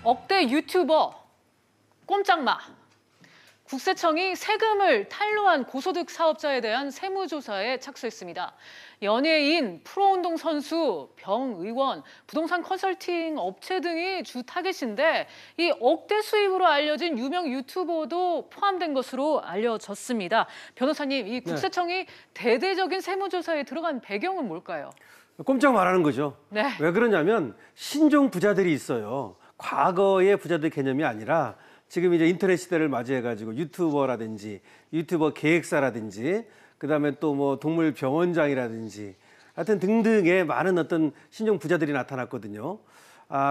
억대 유튜버 꼼짝마. 국세청이 세금을 탈루한 고소득 사업자에 대한 세무조사에 착수했습니다. 연예인, 프로운동 선수, 병의원, 부동산 컨설팅 업체 등이 주 타겟인데 이 억대 수입으로 알려진 유명 유튜버도 포함된 것으로 알려졌습니다. 변호사님, 이 국세청이 대대적인 세무조사에 들어간 배경은 뭘까요? 꼼짝 말하는 거죠. 네. 왜 그러냐면 신종 부자들이 있어요. 과거의 부자들 개념이 아니라 지금 이제 인터넷 시대를 맞이해가지고 유튜버라든지 유튜버 계획사라든지 그다음에 또 뭐 동물 병원장이라든지 하여튼 등등의 많은 어떤 신종 부자들이 나타났거든요.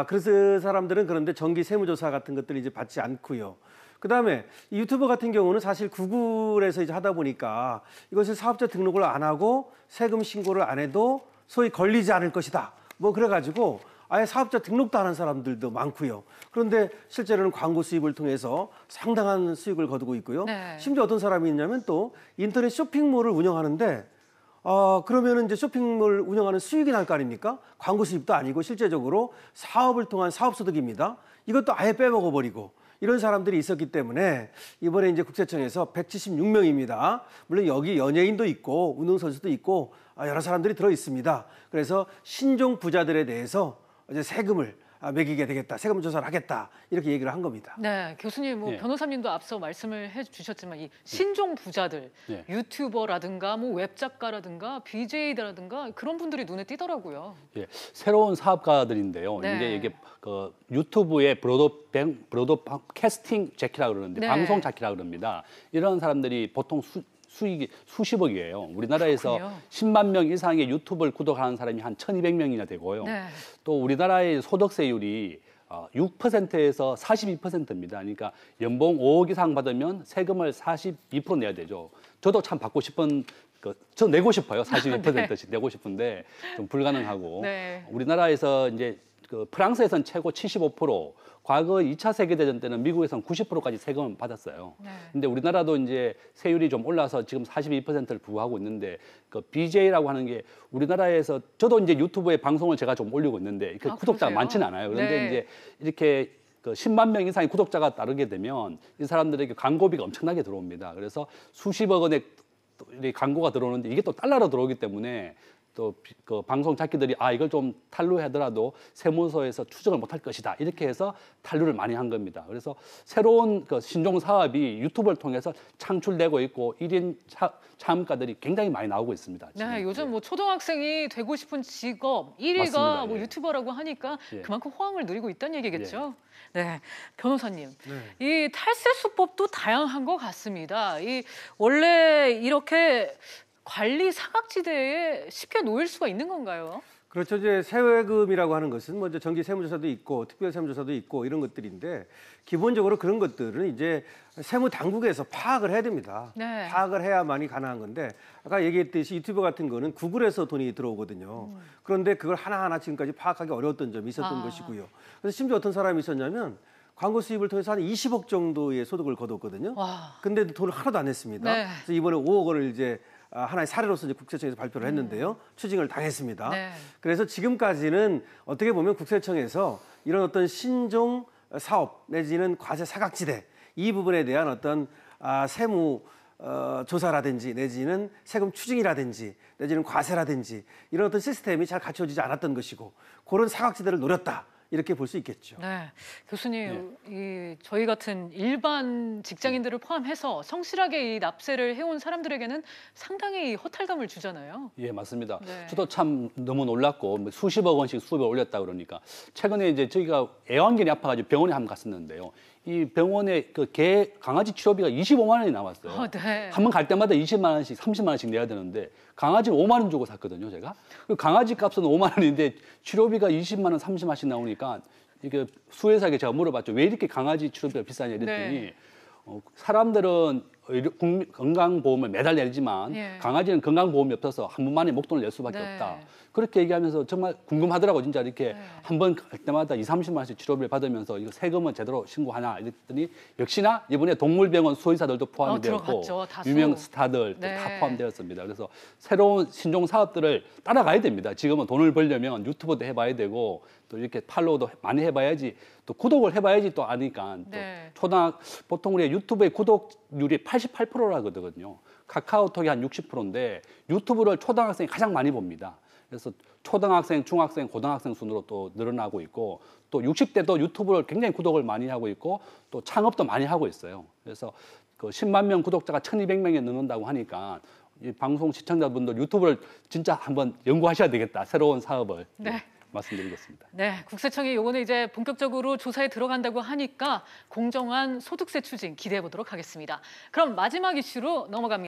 그래서 그 사람들은 그런데 정기 세무조사 같은 것들을 이제 받지 않고요. 그다음에 이 유튜버 같은 경우는 사실 구글에서 이제 하다 보니까 이것을 사업자 등록을 안 하고 세금 신고를 안 해도 소위 걸리지 않을 것이다. 뭐 그래가지고 아예 사업자 등록도 안 한 사람들도 많고요. 그런데 실제로는 광고 수입을 통해서 상당한 수익을 거두고 있고요. 네. 심지어 어떤 사람이 있냐면 또 인터넷 쇼핑몰을 운영하는데 그러면은 이제 쇼핑몰 운영하는 수익이 날 거 아닙니까? 광고 수입도 아니고 실제적으로 사업을 통한 사업소득입니다. 이것도 아예 빼먹어 버리고 이런 사람들이 있었기 때문에 이번에 이제 국세청에서 176명입니다. 물론 여기 연예인도 있고 운동선수도 있고 여러 사람들이 들어 있습니다. 그래서 신종 부자들에 대해서 이제 세금을 매기게 되겠다, 세금 조사를 하겠다 이렇게 얘기를 한 겁니다. 네, 교수님, 변호사님도 앞서 말씀을 해주셨지만 이 신종 부자들, 유튜버라든가 뭐 웹작가라든가 BJ라든가 그런 분들이 눈에 띄더라고요. 예, 새로운 사업가들인데요. 네. 이게 그 유튜브의 브로드캐스팅 재키라고 그러는데 방송 자키라고 그럽니다. 이런 사람들이 보통 수익이 수십억이에요. 우리나라에서 그렇군요. 10만 명 이상의 유튜브를 구독하는 사람이 한 1,200명이나 되고요. 네. 또 우리나라의 소득세율이 6%에서 42%입니다. 그러니까 연봉 5억 이상 받으면 세금을 42% 내야 되죠. 저도 참 받고 싶은 저 내고 싶어요. 42%씩 내고 싶은데 좀 불가능하고. 네. 우리나라에서 이제 프랑스에서는 최고 75%, 과거 2차 세계대전 때는 미국에서는 90%까지 세금을 받았어요. 네. 근데 우리나라도 이제 세율이 좀 올라서 지금 42%를 부과하고 있는데 그 BJ라고 하는 게 우리나라에서 저도 이제 유튜브에 방송을 제가 좀 올리고 있는데 그 구독자가 그러세요? 많지는 않아요. 그런데 네. 이제 이렇게 10만 명 이상의 구독자가 따르게 되면 이 사람들에게 광고비가 엄청나게 들어옵니다. 그래서 수십억 원의 광고가 들어오는데 이게 또 달러로 들어오기 때문에 또 그 방송 자키들이 이걸 좀 탈루하더라도 세무서에서 추정을 못할 것이다 이렇게 해서 탈루를 많이 한 겁니다. 그래서 새로운 그 신종 사업이 유튜브를 통해서 창출되고 있고 1인 차음가들이 굉장히 많이 나오고 있습니다. 지금. 네, 요즘 뭐 초등학생이 되고 싶은 직업 1위가 맞습니다. 뭐 유튜버라고 하니까 그만큼 호황을 누리고 있다는 얘기겠죠. 네, 변호사님, 이 탈세 수법도 다양한 것 같습니다. 이 원래 이렇게 관리 사각지대에 쉽게 놓일 수가 있는 건가요? 그렇죠. 이제 세금이라고 하는 것은 먼저 정기 세무조사도 있고 특별 세무조사도 있고 이런 것들인데 기본적으로 그런 것들은 이제 세무 당국에서 파악을 해야 됩니다. 네. 파악을 해야만이 가능한 건데 아까 얘기했듯이 유튜브 같은 거는 구글에서 돈이 들어오거든요. 그런데 그걸 하나하나 지금까지 파악하기 어려웠던 점이 있었던 것이고요. 그래서 심지어 어떤 사람이 있었냐면 광고 수입을 통해서 한 20억 정도의 소득을 거뒀거든요. 근데 돈을 하나도 안 냈습니다. 네. 그래서 이번에 5억 원을 이제 하나의 사례로서 이제 국세청에서 발표를 했는데요. 추징을 당했습니다. 네. 그래서 지금까지는 어떻게 보면 국세청에서 이런 어떤 신종 사업 내지는 과세 사각지대 이 부분에 대한 어떤 세무 조사라든지 내지는 세금 추징이라든지 내지는 과세라든지 이런 어떤 시스템이 잘 갖춰지지 않았던 것이고 그런 사각지대를 노렸다. 이렇게 볼 수 있겠죠. 네, 교수님, 저희 같은 일반 직장인들을 포함해서 성실하게 이 납세를 해온 사람들에게는 상당히 허탈감을 주잖아요. 예, 맞습니다. 네. 저도 참 너무 놀랐고 수십억 원씩 수입을 올렸다 그러니까 최근에 이제 저희가 애완견이 아파가지고 병원에 한번 갔었는데요. 이 병원에 그 강아지 치료비가 25만 원이 나왔어요. 네. 한 번 갈 때마다 20만 원씩, 30만 원씩 내야 되는데 강아지는 5만 원 주고 샀거든요, 제가. 그리고 강아지 값은 5만 원인데 치료비가 20만 원, 30만 원씩 나오니까 이게 수의사에게 제가 물어봤죠. 왜 이렇게 강아지 치료비가 비싸냐 이랬더니 사람들은 건강보험을 매달 내지만 강아지는 건강보험이 없어서 한 번 만에 목돈을 낼 수밖에 없다. 그렇게 얘기하면서 정말 궁금하더라고. 진짜 이렇게 네. 한 번 갈 때마다 2~30만 원씩 치료비를 받으면서 이거 세금은 제대로 신고하나 이랬더니 역시나 이번에 동물병원 수의사들도 포함이 되었고 들어갔죠, 다수. 유명 스타들 네. 다 포함되었습니다. 그래서 새로운 신종 사업들을 따라가야 됩니다. 지금은 돈을 벌려면 유튜브도 해봐야 되고 또 이렇게 팔로우도 많이 해봐야지 또 구독을 해봐야지 또 아니까 또 네. 보통 우리 유튜브의 구독률이 88%라거든요. 카카오톡이 한 60%인데 유튜브를 초등학생이 가장 많이 봅니다. 그래서 초등학생, 중학생, 고등학생 순으로 또 늘어나고 있고 또 60대도 유튜브를 굉장히 구독을 많이 하고 있고 또 창업도 많이 하고 있어요. 그래서 그 10만 명 구독자가 1,200명에 늘는다고 하니까 이 방송 시청자분들 유튜브를 진짜 한번 연구하셔야 되겠다. 새로운 사업을 네. 말씀드리겠습니다. 네, 국세청이 요거는 이제 본격적으로 조사에 들어간다고 하니까 공정한 소득세 추징 기대해 보도록 하겠습니다. 그럼 마지막 이슈로 넘어갑니다.